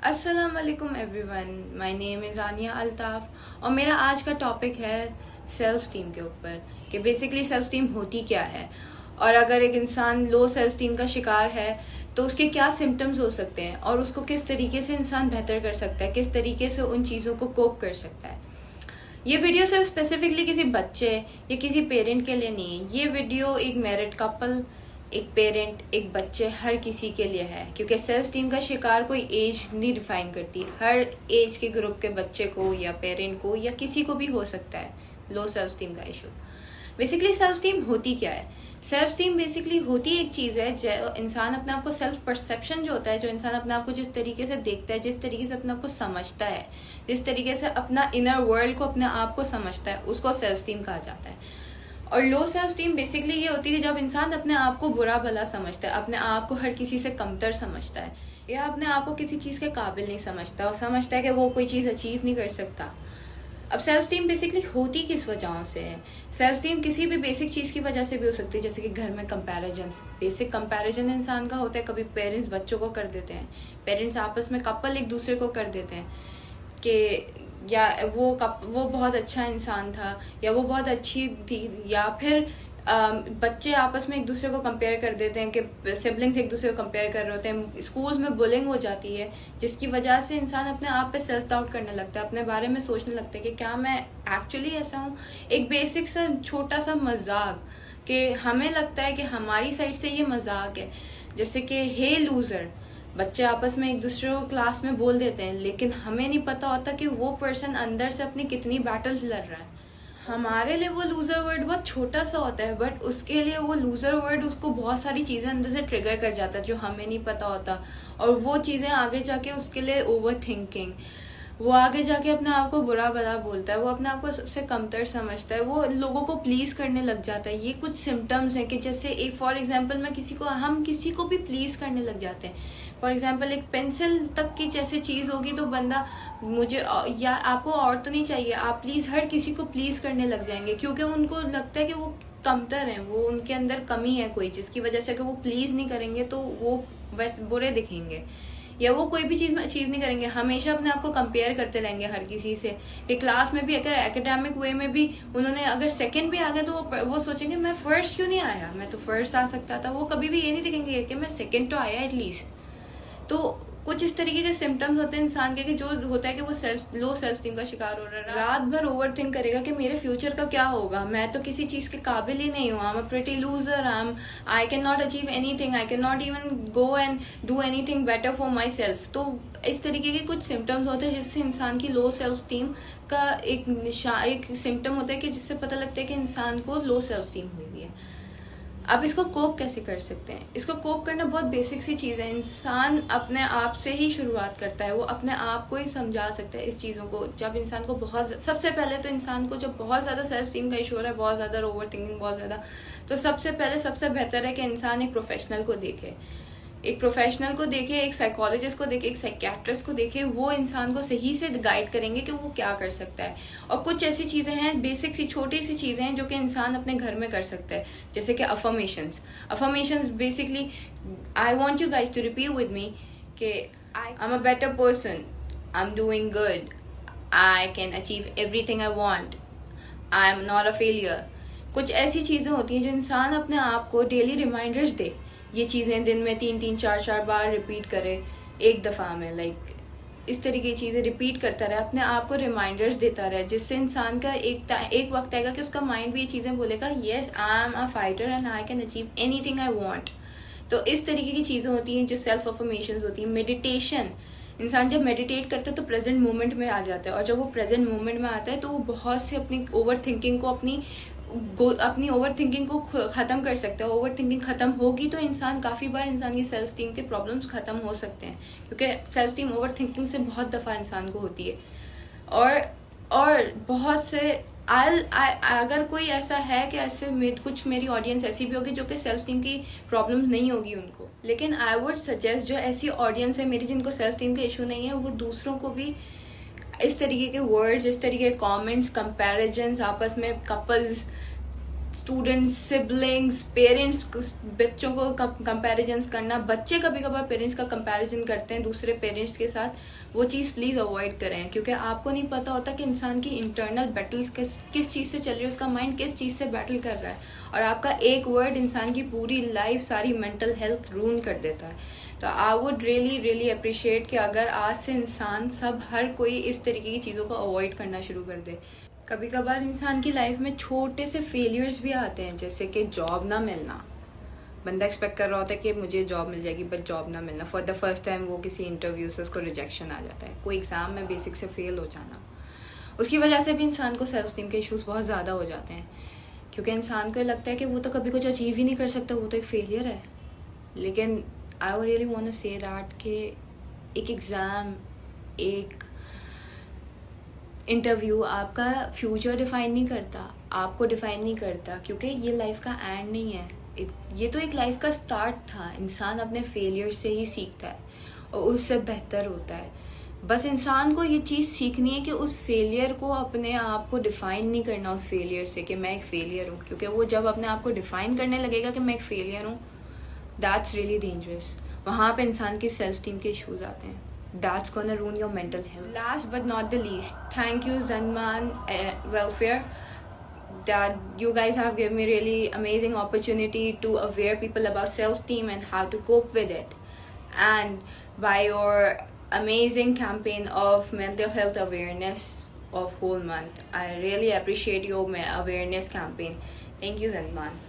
अस्सलाम वालेकुम everyone, my name is Aaniya Altaf और मेरा आज का टॉपिक है सेल्फ स्टीम के ऊपर कि बेसिकली सेल्फ स्टीम होती क्या है और अगर एक इंसान लो सेल्फ स्टीम का शिकार है तो उसके क्या सिम्टम्स हो सकते हैं और उसको किस तरीके से इंसान बेहतर कर सकता है, किस तरीके से उन चीज़ों को कोप कर सकता है। ये वीडियो सिर्फ स्पेसिफिकली किसी बच्चे या किसी पेरेंट के लिए नहीं है। ये वीडियो एक मैरिड कपल, एक पेरेंट, एक बच्चे, हर किसी के लिए है क्योंकि सेल्फ स्टीम का शिकार कोई एज नहीं डिफाइन करती। हर एज के ग्रुप के बच्चे को या पेरेंट को या किसी को भी हो सकता है लो सेल्फ स्टीम का इशू। बेसिकली सेल्फ स्टीम होती क्या है? सेल्फ स्टीम बेसिकली होती एक चीज़ है जो इंसान अपने आप को, सेल्फ परसेप्शन जो होता है, जो इंसान अपने आप को जिस तरीके से देखता है, जिस तरीके से अपने आप को समझता है, जिस तरीके से अपना इनर वर्ल्ड को, अपने आप को समझता है, उसको सेल्फ स्टीम कहा जाता है। और लो सेल्फ स्टीम बेसिकली ये होती है कि जब इंसान अपने आप को बुरा भला समझता है, अपने आप को हर किसी से कमतर समझता है या अपने आप को किसी चीज़ के काबिल नहीं समझता और समझता है कि वो कोई चीज़ अचीव नहीं कर सकता। अब सेल्फ स्टीम बेसिकली होती किस वजहों से है? सेल्फ स्टीम किसी भी बेसिक चीज़ की वजह से भी हो सकती है, जैसे कि घर में कंपैरिजन। बेसिक कंपैरिजन इंसान का होता है, कभी पेरेंट्स बच्चों को कर देते हैं, पेरेंट्स आपस में, कपल एक दूसरे को कर देते हैं कि या वो बहुत अच्छा इंसान था या वो बहुत अच्छी थी, या फिर बच्चे आपस में एक दूसरे को कंपेयर कर देते हैं कि सिबलिंग्स एक दूसरे को कंपेयर कर रहे होते हैं। स्कूल्स में बुलिंग हो जाती है जिसकी वजह से इंसान अपने आप पे सेल्फ डाउट करने लगता है, अपने बारे में सोचने लगता है कि क्या मैं एक्चुअली ऐसा हूँ। एक बेसिक सा छोटा सा मजाक कि हमें लगता है कि हमारी साइड से ये मजाक है, जैसे कि हे लूजर, बच्चे आपस में एक दूसरे को क्लास में बोल देते हैं, लेकिन हमें नहीं पता होता कि वो पर्सन अंदर से अपनी कितनी बैटल्स लड़ रहा है। हमारे लिए वो लूजर वर्ड बहुत छोटा सा होता है, बट उसके लिए वो लूजर वर्ड उसको बहुत सारी चीजें अंदर से ट्रिगर कर जाता है जो हमें नहीं पता होता, और वो चीजें आगे जाके उसके लिए ओवर थिंकिंग, वो आगे जाके अपने आप को बुरा भला बोलता है, वो अपने आप को सबसे कमतर समझता है, वो लोगों को प्लीज करने लग जाता है। ये कुछ सिम्टम्स हैं कि जैसे एक फॉर एग्जांपल मैं हम किसी को भी प्लीज करने लग जाते हैं। फॉर एग्जांपल एक पेंसिल तक की जैसे चीज होगी तो बंदा, मुझे या आपको और तो नहीं चाहिए, आप प्लीज हर किसी को प्लीज करने लग जाएंगे क्योंकि उनको लगता है कि वो कमतर है, वो उनके अंदर कमी है कोई, जिसकी वजह से अगर वो प्लीज नहीं करेंगे तो वो वैसे बुरे दिखेंगे या वो कोई भी चीज में अचीव नहीं करेंगे। हमेशा अपने आप को कंपेयर करते रहेंगे हर किसी से कि क्लास में भी अगर एकेडमिक वे में भी उन्होंने अगर सेकंड भी आ गया तो वो सोचेंगे मैं फर्स्ट क्यों नहीं आया, मैं तो फर्स्ट आ सकता था। वो कभी भी ये नहीं देखेंगे कि मैं सेकंड तो आया एटलीस्ट। तो कुछ इस तरीके के सिम्टम्स होते हैं इंसान के कि जो होता है कि वो लो सेल्फ स्टीम का शिकार हो रहा है। रात भर ओवर थिंक करेगा कि मेरे फ्यूचर का क्या होगा, मैं तो किसी चीज के काबिल ही नहीं हूँ, आई am a pretty loser, I can not achieve anything, I can not even go and do anything better for my self. तो इस तरीके के कुछ सिम्टम्स होते हैं जिससे इंसान की लो सेल्फ स्टीम का एक सिम्टम होता है कि जिससे पता लगता है कि इंसान को लो सेल्फ स्टीम हुई हुई है। अब इसको कोप कैसे कर सकते हैं? इसको कोप करना बहुत बेसिक सी चीज़ है। इंसान अपने आप से ही शुरुआत करता है, वो अपने आप को ही समझा सकता है इस चीज़ों को। जब इंसान को सबसे पहले तो इंसान को जब बहुत ज़्यादा सेल्फ स्टीम का इशू हो रहा है, बहुत ज़्यादा ओवर थिंकिंग बहुत ज़्यादा, तो सबसे पहले सबसे बेहतर है कि इंसान एक प्रोफेशनल को देखे, एक साइकोलॉजिस्ट को देखे, एक साइकियाट्रिस्ट को देखे। वो इंसान को सही से गाइड करेंगे कि वो क्या कर सकता है। और कुछ ऐसी चीज़ें हैं, बेसिक सी छोटी सी चीज़ें हैं जो कि इंसान अपने घर में कर सकता है, जैसे कि affirmations basically, I want you guys to repeat with me कि I am a better person, I am doing good, I can achieve everything I want, I am not a failure. कुछ ऐसी चीज़ें होती हैं जो इंसान अपने आप को डेली रिमाइंडर्स दे, ये चीज़ें दिन में 3-3 4-4 बार रिपीट करे एक दफ़ा में, इस तरीके की चीज़ें रिपीट करता रहे, अपने आप को रिमाइंडर्स देता रहे, जिससे इंसान का एक वक्त आएगा कि उसका माइंड भी ये चीज़ें बोलेगा, yes I am a fighter and I can achieve anything I want. तो इस तरीके की चीज़ें होती हैं जो सेल्फ अफर्मेशंस होती हैं। मेडिटेशन, इंसान जब मेडिटेट करता है तो प्रेजेंट मोमेंट में आ जाता है, और जब वो प्रेजेंट मोमेंट में आता है तो वो बहुत से अपनी ओवर थिंकिंग को ओवर थिंकिंग को ख़त्म कर सकता है। ओवर थिंकिंग ख़त्म होगी तो इंसान काफ़ी बार इंसान की सेल्फ स्टीम के प्रॉब्लम्स ख़त्म हो सकते हैं, क्योंकि सेल्फ स्टीम ओवर थिंकिंग से बहुत दफ़ा इंसान को होती है। और बहुत से अगर कोई ऐसा है कि ऐसे कुछ मेरी ऑडियंस ऐसी भी होगी जो कि सेल्फ स्टीम की प्रॉब्लम नहीं होगी उनको, लेकिन आई वुड सजेस्ट जो ऐसी ऑडियंस है मेरी जिनको सेल्फ स्टीम का इशू नहीं है, वो दूसरों को भी इस तरीके के वर्ड्स, इस तरीके के कमेंट्स, कंपैरिजंस आपस में, कपल्स स्टूडेंट्स, सिबलिंग्स, पेरेंट्स, बच्चों को कंपैरिजन्स करना, बच्चे कभी कभार पेरेंट्स का कंपैरिजन करते हैं दूसरे पेरेंट्स के साथ, वो चीज़ प्लीज़ अवॉइड करें, क्योंकि आपको नहीं पता होता कि इंसान की इंटरनल बैटल्स किस चीज़ से चल रही है, उसका माइंड किस चीज़ से बैटल कर रहा है, और आपका एक वर्ड इंसान की पूरी लाइफ, सारी मेंटल हेल्थ रूइन कर देता है। तो आई वुड रियली रियली अप्रिशिएट कि अगर आज से इंसान हर कोई इस तरीके की चीज़ों को अवॉइड करना शुरू कर दे। कभी कभार इंसान की लाइफ में छोटे से फेलियर्स भी आते हैं, जैसे कि जॉब ना मिलना। बंदा एक्सपेक्ट कर रहा होता है कि मुझे जॉब मिल जाएगी, बट जॉब ना मिलना, फॉर द फर्स्ट टाइम वो किसी इंटरव्यू से उसको रिजेक्शन आ जाता है, कोई एग्ज़ाम में बेसिक से फेल हो जाना, उसकी वजह से भी इंसान को सेल्फ स्टीम के इश्यूज बहुत ज़्यादा हो जाते हैं, क्योंकि इंसान को लगता है कि वो तो कभी कुछ अचीव ही नहीं कर सकता, वो तो एक फेलियर है। लेकिन I would really want to say that कि एक एग्ज़ाम, एक इंटरव्यू आपका फ्यूचर डिफाइन नहीं करता, आपको डिफाइन नहीं करता, क्योंकि ये लाइफ का एंड नहीं है, ये तो एक लाइफ का स्टार्ट था। इंसान अपने फेलियर से ही सीखता है और उससे बेहतर होता है। बस इंसान को ये चीज़ सीखनी है कि उस फेलियर को, अपने आप को डिफाइन नहीं करना उस फेलियर से कि मैं एक फेलियर हूँ, क्योंकि वो जब अपने आप को डिफाइन करने लगेगा कि मैं एक फेलियर हूँ, दैट्स रियली डेंजरस। वहाँ पे इंसान की सेल्फ स्टीम के इश्यूज आते हैं। That's gonna ruin your mental health. Last but not the least, thank you Zanman Welfare, that you guys have given me really amazing opportunity to aware people about self-esteem and how to cope with it. And by your amazing campaign of mental health awareness of whole month, I really appreciate your awareness campaign. Thank you Zanman.